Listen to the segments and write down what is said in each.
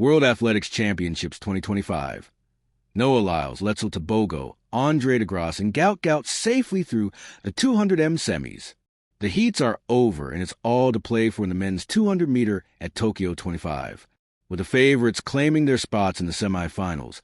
World Athletics Championships 2025. Noah Lyles, Letsile Tebogo, Andre de Grasse, and Gout Gout safely through the 200m semis. The heats are over, and it's all to play for in the men's 200-meter at Tokyo 25, with the favorites claiming their spots in the semifinals.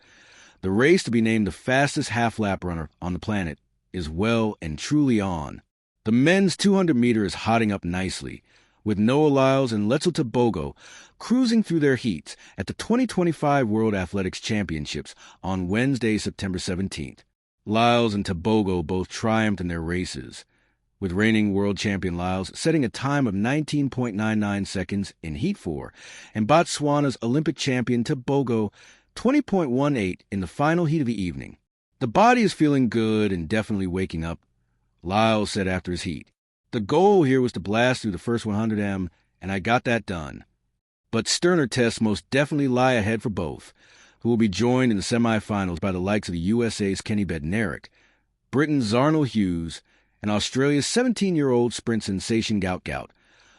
The race to be named the fastest half-lap runner on the planet is well and truly on. The men's 200-meter is hotting up nicely, with Noah Lyles and Letsile Tebogo cruising through their heats at the 2025 World Athletics Championships on Wednesday, September 17th. Lyles and Tebogo both triumphed in their races, with reigning world champion Lyles setting a time of 19.99 seconds in Heat 4, and Botswana's Olympic champion Tebogo 20.18 in the final heat of the evening. "The body is feeling good and definitely waking up," Lyles said after his heat. "The goal here was to blast through the first 100m, and I got that done. But sterner tests most definitely lie ahead for both, who will be joined in the semifinals by the likes of the USA's Kenny Bednarik, Britain's Arnold Hughes, and Australia's 17-year-old sprint sensation Gout Gout,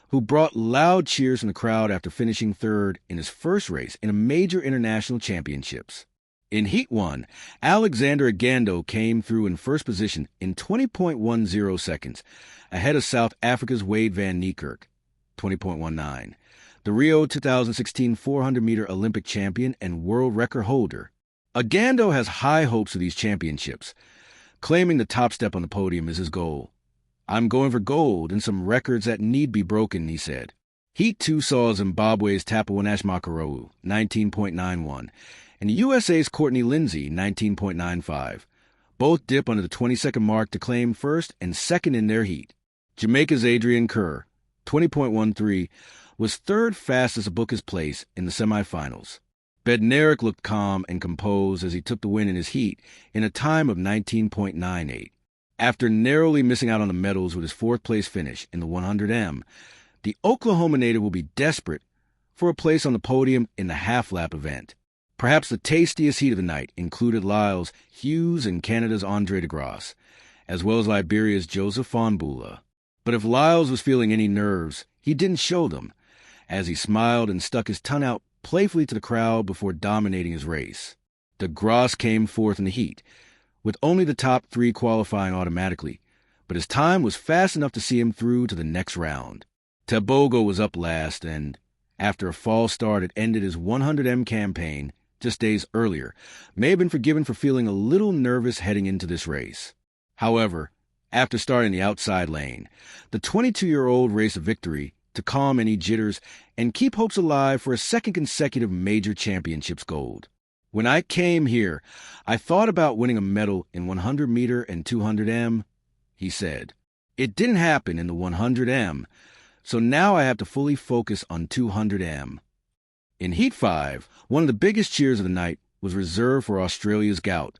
who brought loud cheers from the crowd after finishing third in his first race in a major international championships. In Heat 1, Alexander Agando came through in first position in 20.10 seconds, ahead of South Africa's Wade van Niekerk, 20.19, the Rio 2016 400-meter Olympic champion and world record holder. Agando has high hopes for these championships, claiming the top step on the podium is his goal. "I'm going for gold and some records that need be broken," he said. Heat 2 saw Zimbabwe's Tapawanash Makarou, 19.91, and the USA's Courtney Lindsay, 19.95. Both dip under the 20-second mark to claim first and second in their heat. Jamaica's Adrian Kerr, 20.13, was third fastest to book his place in the semifinals. Bednarik looked calm and composed as he took the win in his heat in a time of 19.98. After narrowly missing out on the medals with his fourth-place finish in the 100m, the Oklahoma native will be desperate for a place on the podium in the half-lap event. Perhaps the tastiest heat of the night included Lyles, Hughes, and Canada's Andre de Grasse, as well as Liberia's Joseph Fonbula. But if Lyles was feeling any nerves, he didn't show them, as he smiled and stuck his tongue out playfully to the crowd before dominating his race. De Grasse came fourth in the heat, with only the top three qualifying automatically, but his time was fast enough to see him through to the next round. Tebogo was up last, and after a false start that ended his 100m campaign just days earlier, may have been forgiven for feeling a little nervous heading into this race. However, after starting the outside lane, the 22-year-old raced a victory to calm any jitters and keep hopes alive for a second consecutive major championships gold. "When I came here, I thought about winning a medal in 100-meter and 200m, he said. "It didn't happen in the 100m, so now I have to fully focus on 200m. In Heat 5, one of the biggest cheers of the night was reserved for Australia's Gout,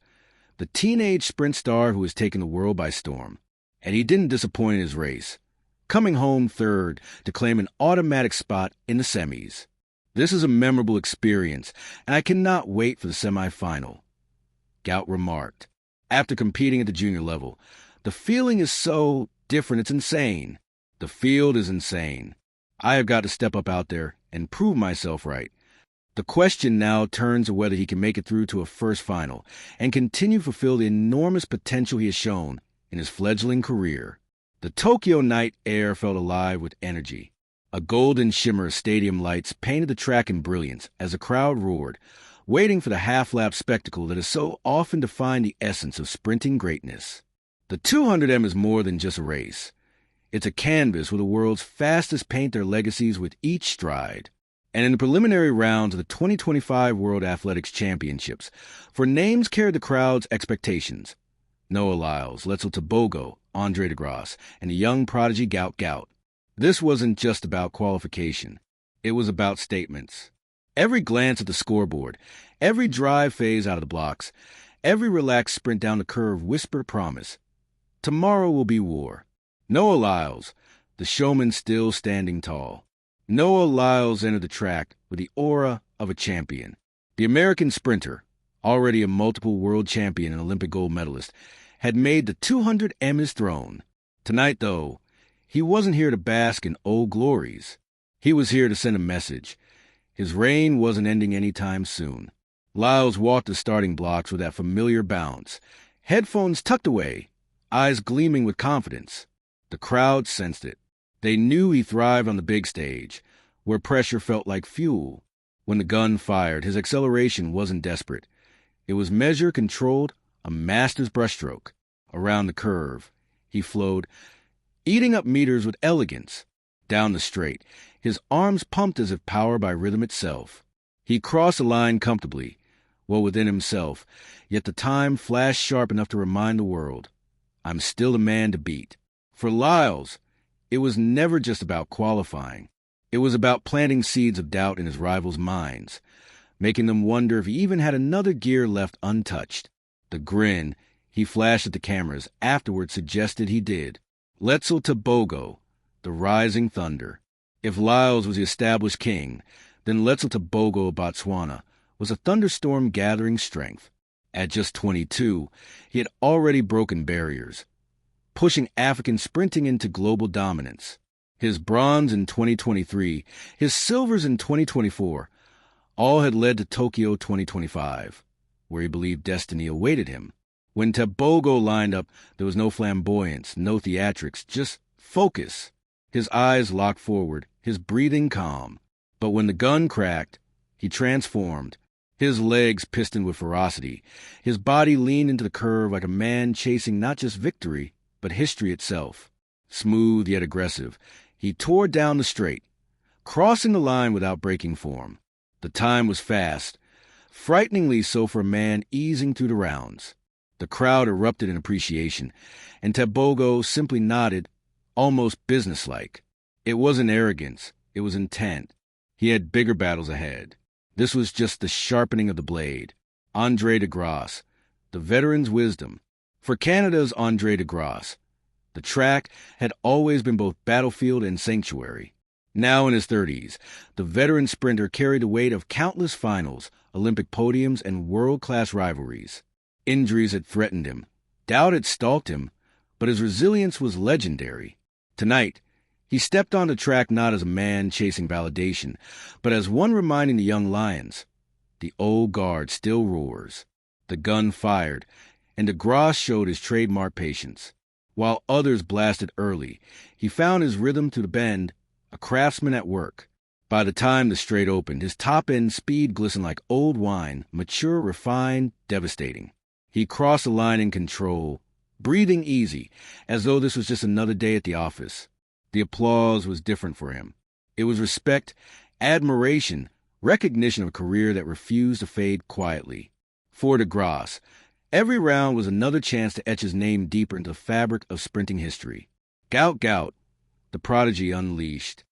the teenage sprint star who has taken the world by storm. And he didn't disappoint in his race, coming home third to claim an automatic spot in the semis. "This is a memorable experience, and I cannot wait for the semifinal," Gout remarked. After competing at the junior level, "The feeling is so different, it's insane. The field is insane. I have got to step up out there and prove myself right. The question now turns to whether he can make it through to a first final and continue to fulfill the enormous potential he has shown in his fledgling career." The Tokyo night air felt alive with energy. A golden shimmer of stadium lights painted the track in brilliance as the crowd roared, waiting for the half-lap spectacle that has so often defined the essence of sprinting greatness. The 200m is more than just a race. It's a canvas where the world's fastest paint their legacies with each stride. And in the preliminary rounds of the 2025 World Athletics Championships, for names carried the crowd's expectations: Noah Lyles, Letsile Tebogo, Andre de Grasse, and the young prodigy Gout Gout. This wasn't just about qualification. It was about statements. Every glance at the scoreboard, every drive phase out of the blocks, every relaxed sprint down the curve whispered promise. Tomorrow will be war. Noah Lyles, the showman still standing tall. Noah Lyles entered the track with the aura of a champion. The American sprinter, already a multiple world champion and Olympic gold medalist, had made the 200m his throne. Tonight, though, he wasn't here to bask in old glories. He was here to send a message, His reign wasn't ending anytime soon. Lyles walked the starting blocks with that familiar bounce, headphones tucked away, eyes gleaming with confidence. The crowd sensed it. They knew he thrived on the big stage, where pressure felt like fuel. When the gun fired, his acceleration wasn't desperate. It was measure-controlled, a master's brushstroke. Around the curve, he flowed, eating up meters with elegance. Down the straight, his arms pumped as if powered by rhythm itself. He crossed the line comfortably, well within himself, yet the time flashed sharp enough to remind the world, I'm still the man to beat. For Lyles, it was never just about qualifying. It was about planting seeds of doubt in his rivals' minds, making them wonder if he even had another gear left untouched. The grin he flashed at the cameras afterward suggested he did. Letsile Tebogo, the rising thunder. If Lyles was the established king, then Letsile Tebogo of Botswana was a thunderstorm gathering strength. At just 22, he had already broken barriers, pushing Africans sprinting into global dominance. His bronze in 2023, his silvers in 2024, all had led to Tokyo 2025, where he believed destiny awaited him. When Tebogo lined up, there was no flamboyance, no theatrics, just focus. His eyes locked forward, his breathing calm. But when the gun cracked, he transformed. His legs pistoned with ferocity. His body leaned into the curve like a man chasing not just victory, but history itself. Smooth yet aggressive, he tore down the straight, crossing the line without breaking form. The time was fast, frighteningly so for a man easing through the rounds. The crowd erupted in appreciation, and Tebogo simply nodded, almost businesslike. It wasn't arrogance, it was intent. He had bigger battles ahead. This was just the sharpening of the blade. Andre de Grasse, the veteran's wisdom. For Canada's Andre de Grasse, the track had always been both battlefield and sanctuary. Now in his 30s, the veteran sprinter carried the weight of countless finals, Olympic podiums, and world-class rivalries. Injuries had threatened him. Doubt had stalked him, but his resilience was legendary. Tonight, he stepped on the track not as a man chasing validation, but as one reminding the young lions, the old guard still roars. The gun fired, and de Grasse showed his trademark patience. While others blasted early, he found his rhythm to the bend, a craftsman at work. By the time the straight opened, his top-end speed glistened like old wine, mature, refined, devastating. He crossed the line in control, breathing easy, as though this was just another day at the office. The applause was different for him. It was respect, admiration, recognition of a career that refused to fade quietly. For de Grasse, every round was another chance to etch his name deeper into the fabric of sprinting history. Gout Gout, the prodigy unleashed.